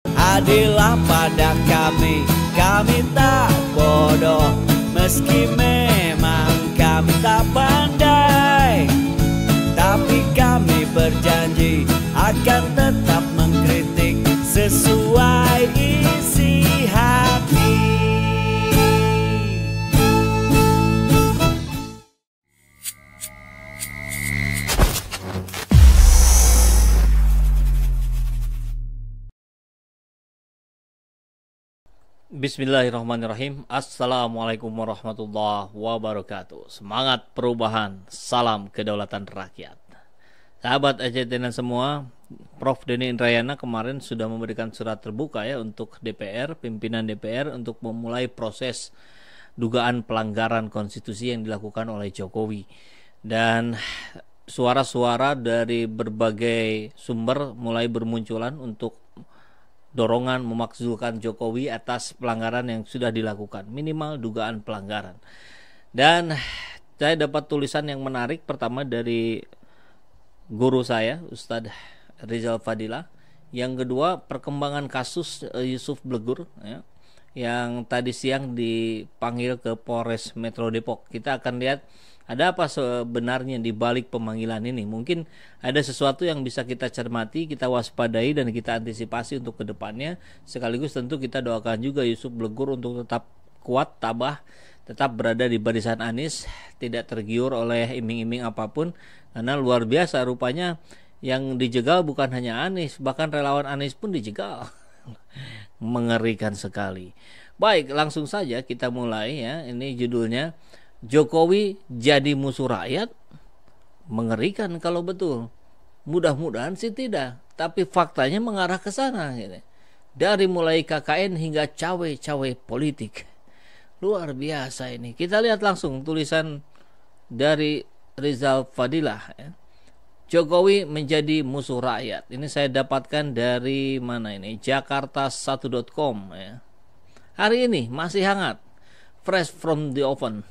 Adillah pada kami tak bodoh, meski memang kami tak pandai, tapi kami berjanji akan tetap mengkritik sesuai isi hati. Bismillahirrahmanirrahim. Assalamualaikum warahmatullahi wabarakatuh. Semangat perubahan, salam kedaulatan rakyat. Sahabat AJTN semua, Prof. Denny Indrayana kemarin sudah memberikan surat terbuka ya untuk DPR, pimpinan DPR untuk memulai proses dugaan pelanggaran konstitusi yang dilakukan oleh Jokowi. Dan suara-suara dari berbagai sumber mulai bermunculan untuk dorongan memakzulkan Jokowi atas pelanggaran yang sudah dilakukan, minimal dugaan pelanggaran. Dan saya dapat tulisan yang menarik pertama dari guru saya, Ustadz Rizal Fadilah. Yang kedua, perkembangan kasus Yusuf Blegur ya, yang tadi siang dipanggil ke Polres Metro Depok. Kita akan lihat ada apa sebenarnya di balik pemanggilan ini. Mungkin ada sesuatu yang bisa kita cermati, kita waspadai, dan kita antisipasi untuk kedepannya. Sekaligus tentu kita doakan juga Yusuf Blegur untuk tetap kuat, tabah, tetap berada di barisan Anies, tidak tergiur oleh iming-iming apapun. Karena luar biasa rupanya yang dijegal bukan hanya Anies, bahkan relawan Anies pun dijegal. Mengerikan sekali. Baik, langsung saja kita mulai ya. Ini judulnya, Jokowi jadi musuh rakyat. Mengerikan kalau betul. Mudah-mudahan sih tidak, tapi faktanya mengarah ke sana gitu. Dari mulai KKN hingga cawe-cawe politik. Luar biasa ini. Kita lihat langsung tulisan dari Rizal Fadilah ya. Jokowi menjadi musuh rakyat. Ini saya dapatkan dari mana ini? Jakarta1.com ya. Hari ini masih hangat. Fresh from the oven.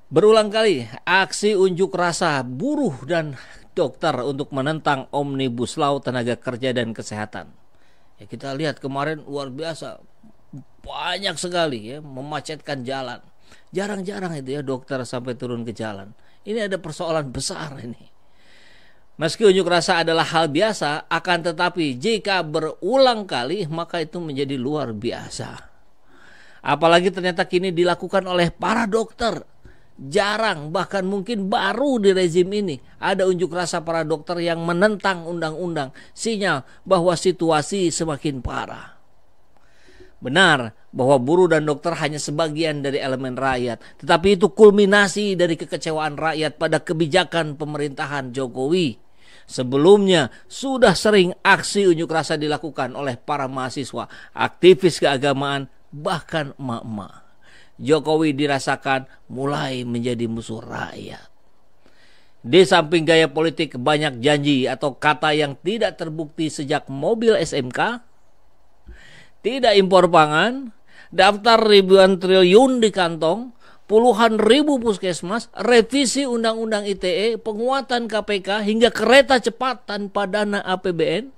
Berulang kali aksi unjuk rasa buruh dan dokter untuk menentang Omnibus Law tenaga kerja dan kesehatan. Ya, kita lihat kemarin luar biasa, banyak sekali ya memacetkan jalan. Jarang-jarang itu ya dokter sampai turun ke jalan. Ini ada persoalan besar ini. Meski unjuk rasa adalah hal biasa, akan tetapi jika berulang kali maka itu menjadi luar biasa. Apalagi ternyata kini dilakukan oleh para dokter. Jarang, bahkan mungkin baru di rezim ini ada unjuk rasa para dokter yang menentang undang-undang, sinyal bahwa situasi semakin parah. Benar bahwa buruh dan dokter hanya sebagian dari elemen rakyat, tetapi itu kulminasi dari kekecewaan rakyat pada kebijakan pemerintahan Jokowi. Sebelumnya sudah sering aksi unjuk rasa dilakukan oleh para mahasiswa, aktivis keagamaan, bahkan emak-emak. Jokowi dirasakan mulai menjadi musuh rakyat. Di samping gaya politik banyak janji atau kata yang tidak terbukti sejak mobil SMK, tidak impor pangan, daftar ribuan triliun di kantong, puluhan ribu puskesmas, revisi undang-undang ITE, penguatan KPK, hingga kereta cepat tanpa dana APBN,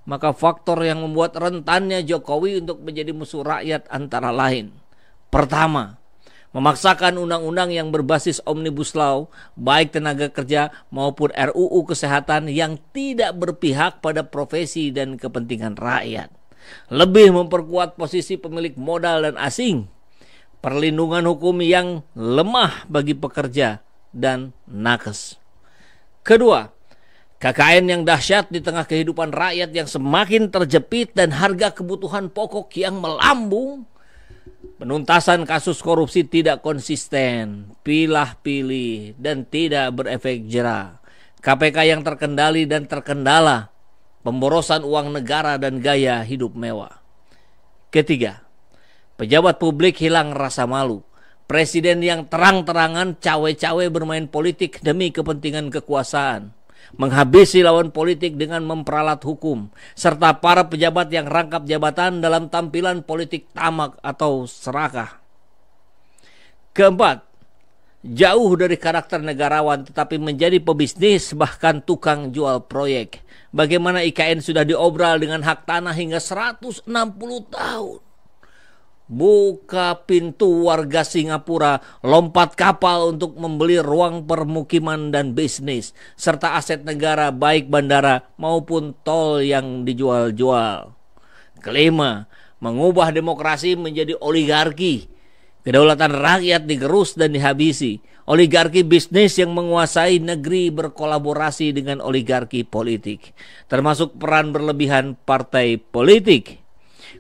maka faktor yang membuat rentannya Jokowi untuk menjadi musuh rakyat antara lain. Pertama, memaksakan undang-undang yang berbasis Omnibus Law, baik tenaga kerja maupun RUU Kesehatan yang tidak berpihak pada profesi dan kepentingan rakyat. Lebih memperkuat posisi pemilik modal dan asing, perlindungan hukum yang lemah bagi pekerja, dan nakes. Kedua, KKN yang dahsyat di tengah kehidupan rakyat yang semakin terjepit dan harga kebutuhan pokok yang melambung. Penuntasan kasus korupsi tidak konsisten, pilah-pilih, dan tidak berefek jera. KPK yang terkendali dan terkendala, pemborosan uang negara dan gaya hidup mewah. Ketiga, pejabat publik hilang rasa malu. Presiden yang terang-terangan cawe-cawe bermain politik demi kepentingan kekuasaan. Menghabisi lawan politik dengan memperalat hukum, serta para pejabat yang rangkap jabatan dalam tampilan politik tamak atau serakah. Keempat, jauh dari karakter negarawan tetapi menjadi pebisnis bahkan tukang jual proyek. bagaimana IKN sudah diobral dengan hak tanah hingga 160 tahun. Buka pintu warga Singapura lompat kapal untuk membeli ruang permukiman dan bisnis, serta aset negara baik bandara maupun tol yang dijual-jual. Kelima, mengubah demokrasi menjadi oligarki. Kedaulatan rakyat digerus dan dihabisi. Oligarki bisnis yang menguasai negeri berkolaborasi dengan oligarki politik, termasuk peran berlebihan partai politik.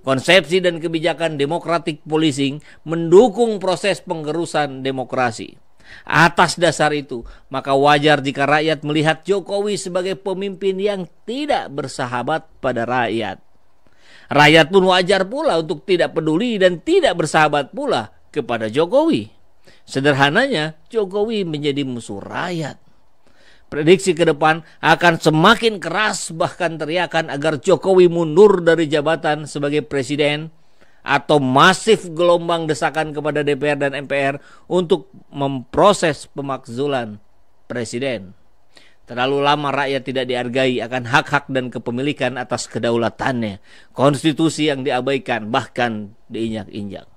Konsepsi dan kebijakan democratic policing mendukung proses penggerusan demokrasi. Atas dasar itu, maka wajar jika rakyat melihat Jokowi sebagai pemimpin yang tidak bersahabat pada rakyat. Rakyat pun wajar pula untuk tidak peduli dan tidak bersahabat pula kepada Jokowi. Sederhananya, Jokowi menjadi musuh rakyat. Prediksi ke depan akan semakin keras, bahkan teriakan agar Jokowi mundur dari jabatan sebagai presiden, atau masif gelombang desakan kepada DPR dan MPR untuk memproses pemakzulan presiden. Terlalu lama rakyat tidak dihargai akan hak-hak dan kepemilikan atas kedaulatannya. Konstitusi yang diabaikan, bahkan diinjak-injak.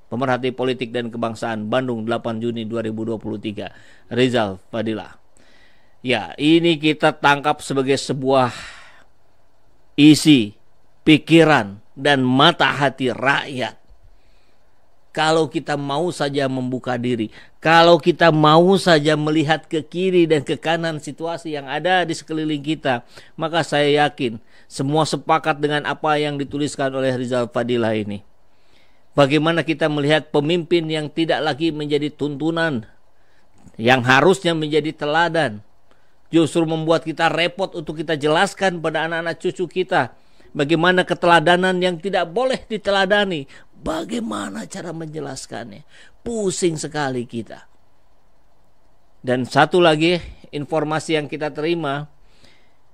Pemerhati Politik dan Kebangsaan, Bandung, 8 Juni 2023. Rizal Fadilah. Ya, ini kita tangkap sebagai sebuah isi pikiran dan mata hati rakyat. Kalau kita mau saja membuka diri, kalau kita mau saja melihat ke kiri dan ke kanan situasi yang ada di sekeliling kita, maka saya yakin semua sepakat dengan apa yang dituliskan oleh Rizal Fadilah ini. Bagaimana kita melihat pemimpin yang tidak lagi menjadi tuntunan, yang harusnya menjadi teladan, justru membuat kita repot untuk kita jelaskan pada anak-anak cucu kita bagaimana keteladanan yang tidak boleh diteladani. Bagaimana cara menjelaskannya? Pusing sekali kita. Dan satu lagi informasi yang kita terima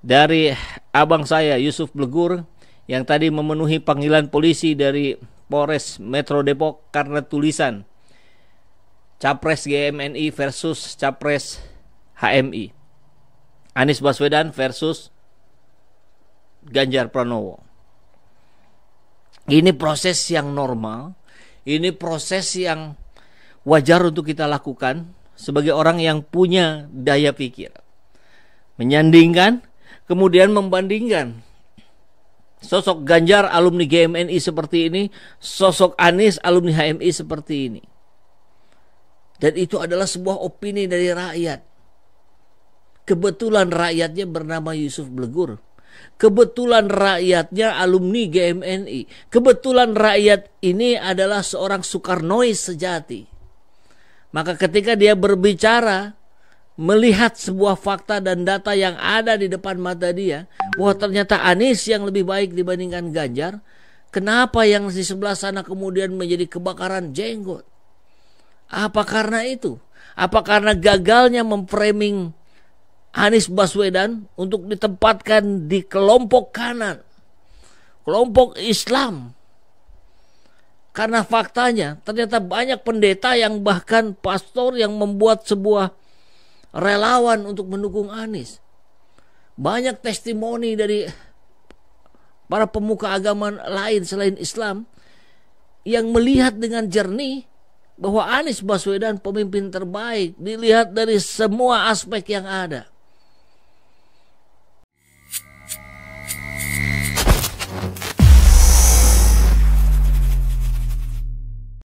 dari abang saya Yusuf Blegur, yang tadi memenuhi panggilan polisi dari Polres Metro Depok karena tulisan Capres GMNI versus Capres HMI, Anies Baswedan versus Ganjar Pranowo. Ini proses yang normal, ini proses yang wajar untuk kita lakukan sebagai orang yang punya daya pikir. Menyandingkan, kemudian membandingkan. Sosok Ganjar alumni GMNI seperti ini, sosok Anies alumni HMI seperti ini. Dan itu adalah sebuah opini dari rakyat. Kebetulan rakyatnya bernama Yusuf Blegur. Kebetulan rakyatnya alumni GMNI. Kebetulan rakyat ini adalah seorang Soekarnois sejati. Maka ketika dia berbicara, melihat sebuah fakta dan data yang ada di depan mata dia, bahwa ternyata Anies yang lebih baik dibandingkan Ganjar, kenapa yang di sebelah sana kemudian menjadi kebakaran jenggot? Apa karena itu? Apa karena gagalnya memframing Anies Baswedan untuk ditempatkan di kelompok kanan, kelompok Islam? Karena faktanya ternyata banyak pendeta yang bahkan pastor yang membuat sebuah relawan untuk mendukung Anies. Banyak testimoni dari para pemuka agama lain selain Islam yang melihat dengan jernih bahwa Anies Baswedan pemimpin terbaik dilihat dari semua aspek yang ada.